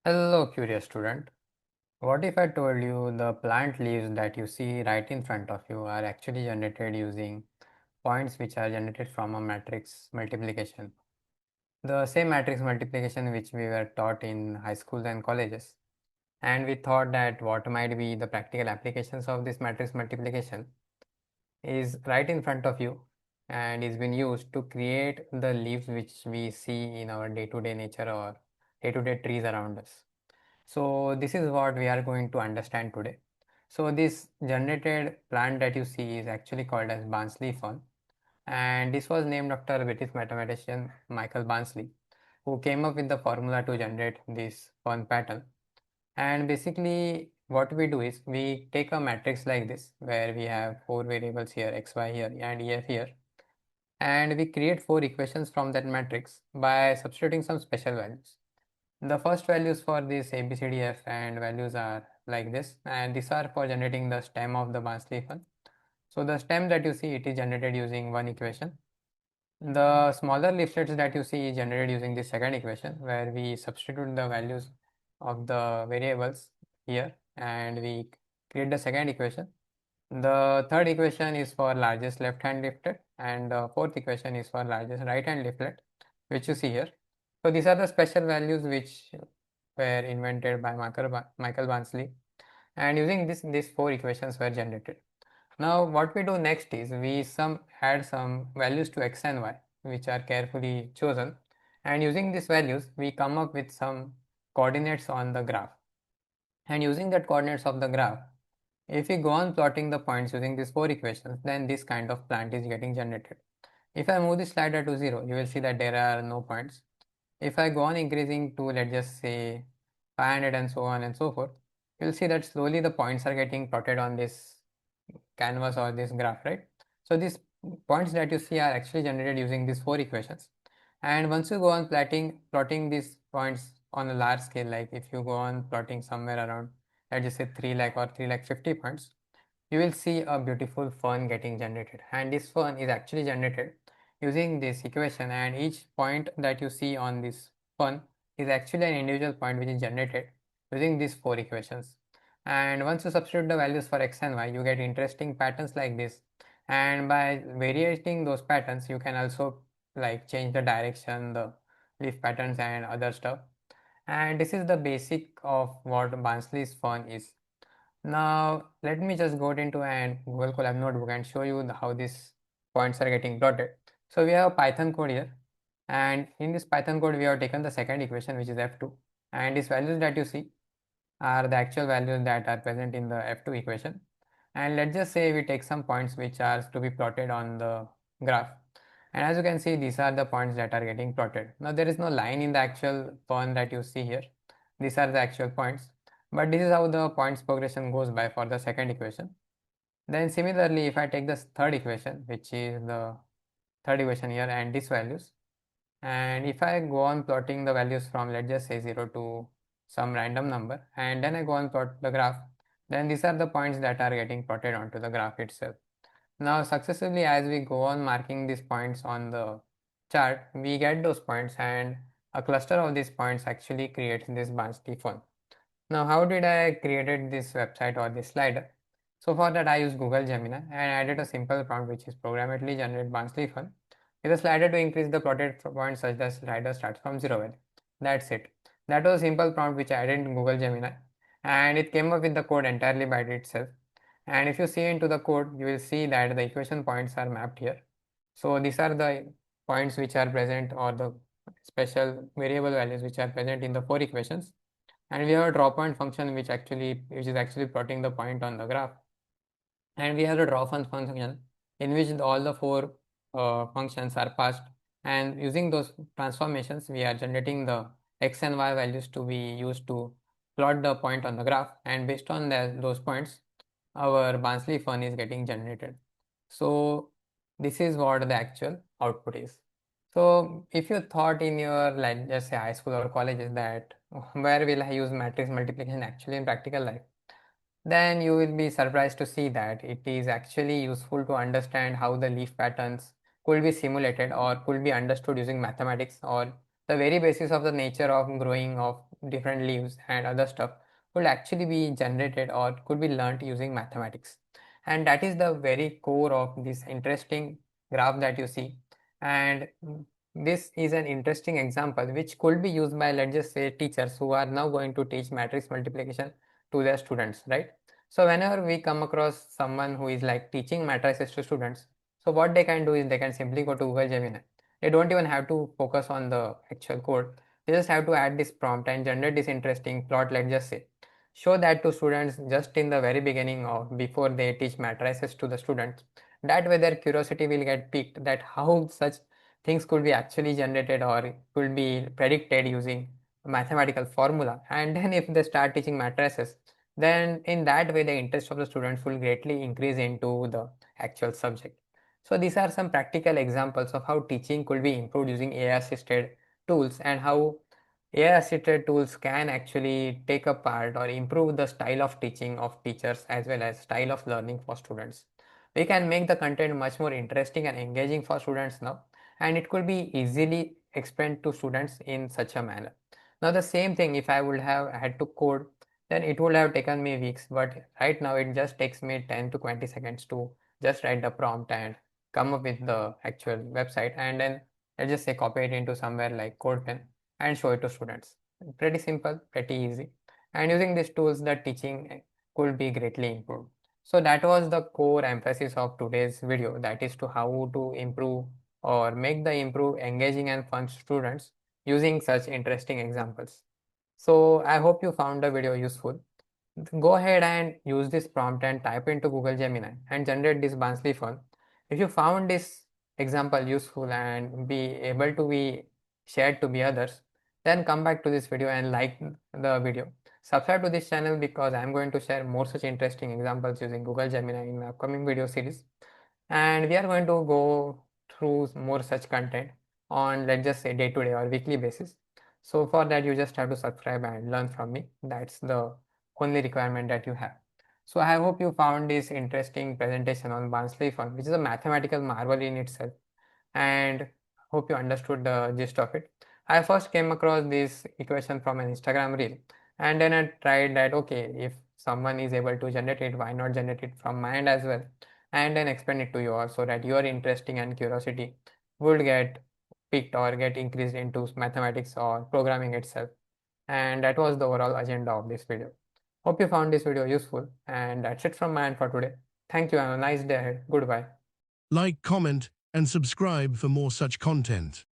Hello, curious student. What if I told you the plant leaves that you see right in front of you are actually generated using points which are generated from a matrix multiplication? The same matrix multiplication which we were taught in high schools and colleges. And we thought that what might be the practical applications of this matrix multiplication is right in front of you and is being used to create the leaves which we see in our day-to-day nature or day-to-day trees around us. So this is what we are going to understand today. So this generated plant that you see is actually called as Barnsley Fern, and this was named after British mathematician Michael Barnsley, who came up with the formula to generate this fern pattern. And basically what we do is we take a matrix like this where we have four variables here, x, y here and ef here, and we create four equations from that matrix by substituting some special values. The first values for this ABCDF and values are like this, and these are for generating the stem of the Barnsley fund. So the stem that you see, it is generated using one equation. The smaller leaflets that you see is generated using the second equation, where we substitute the values of the variables here and we create the second equation. The third equation is for largest left hand leaflet, and the fourth equation is for largest right hand leaflet, which you see here. So these are the special values which were invented by Michael Barnsley, and using these four equations were generated. Now what we do next is we add some values to x and y, which are carefully chosen, and using these values we come up with some coordinates on the graph. And using that coordinates of the graph, if we go on plotting the points using these four equations, then this kind of plant is getting generated. If I move the slider to 0, you will see that there are no points. If I go on increasing to, let's just say, 500 and so on and so forth, you'll see that slowly the points are getting plotted on this canvas or this graph, right? So these points that you see are actually generated using these four equations. And once you go on plotting these points on a large scale, like if you go on plotting somewhere around, let's just say 3 lakh or 3 lakh 50 points, you will see a beautiful fern getting generated. And this fern is actually generated using this equation, and each point that you see on this fern is actually an individual point which is generated using these four equations. And once you substitute the values for x and y, you get interesting patterns like this. And by varying those patterns, you can also like change the direction, the leaf patterns and other stuff. And this is the basic of what Barnsley's fern is. Now, let me just go into an Google Colab notebook and show you how these points are getting plotted. So we have a Python code here, and in this Python code, we have taken the second equation, which is f2, and these values that you see are the actual values that are present in the f2 equation. And let's just say we take some points which are to be plotted on the graph. And as you can see, these are the points that are getting plotted. Now, there is no line in the actual point that you see here. These are the actual points. But this is how the points progression goes by for the second equation. Then similarly, if I take the third equation, which is the third equation here, and these values, and if I go on plotting the values from, let's just say, 0 to some random number, and then I go on plot the graph, then these are the points that are getting plotted onto the graph itself. Now successively, as we go on marking these points on the chart, we get those points, and a cluster of these points actually creates this Barnsley font. Now, how did I created this website or this slider? So for that, I used Google Gemini and added a simple prompt which is programmatically generate Barnsley fun with a slider to increase the plotted point such that slider starts from 0 value. That's it. That was a simple prompt which I added in Google Gemini, and it came up with the code entirely by itself. And if you see into the code, you will see that the equation points are mapped here. So these are the points which are present, or the special variable values which are present in the four equations. And we have a draw point function which is actually plotting the point on the graph. And we have a draw function in which all the four functions are passed, and using those transformations we are generating the x and y values to be used to plot the point on the graph, and based on those points our Barnsley fun is getting generated. So this is what the actual output is. So if you thought in your, like, just say high school or colleges that where will I use matrix multiplication actually in practical life, then you will be surprised to see that it is actually useful to understand how the leaf patterns could be simulated or could be understood using mathematics or the very basis of the nature of growing of different leaves and other stuff could actually be generated or could be learnt using mathematics. And that is the very core of this interesting graph that you see. And this is an interesting example which could be used by, let's just say, teachers who are now going to teach matrix multiplication to their students, right? So whenever we come across someone who is like teaching matrices to students, so what they can do is they can simply go to Google Gemini. They don't even have to focus on the actual code. They just have to add this prompt and generate this interesting plot, let's just say. Show that to students just in the very beginning or before they teach matrices to the students. That way their curiosity will get piqued that how such things could be actually generated or could be predicted using mathematical formula. And then if they start teaching matrices, then in that way the interest of the students will greatly increase into the actual subject. So these are some practical examples of how teaching could be improved using AI assisted tools and how AI assisted tools can actually take a part or improve the style of teaching of teachers as well as style of learning for students. We can make the content much more interesting and engaging for students now, and it could be easily explained to students in such a manner. Now the same thing, if I would have had to code, then it would have taken me weeks, but right now it just takes me 10 to 20 seconds to just write the prompt and come up with the actual website, and then let's just say copy it into somewhere like CodePen and show it to students. Pretty simple, pretty easy. And using these tools, the teaching could be greatly improved. So that was the core emphasis of today's video, that is to how to improve or make the improve engaging and fun students using such interesting examples. So I hope you found the video useful. Go ahead and use this prompt and type into Google Gemini and generate this Barnsley Fern. If you found this example useful and be able to be shared to be others, then come back to this video and like the video. Subscribe to this channel because I'm going to share more such interesting examples using Google Gemini in my upcoming video series. And we are going to go through more such content on, let's just say, day-to-day or weekly basis. So for that, you just have to subscribe and learn from me. That's the only requirement that you have. So I hope you found this interesting presentation on Barnsley Fern, which is a mathematical marvel in itself, and hope you understood the gist of it. I first came across this equation from an Instagram reel, and then I tried that, okay, if someone is able to generate it, why not generate it from my end as well, and then explain it to you all so that your interesting and curiosity would get picked or get increased into mathematics or programming itself. And that was the overall agenda of this video. Hope you found this video useful, and that's it from my end for today. Thank you and a nice day ahead. Goodbye. Like, comment, and subscribe for more such content.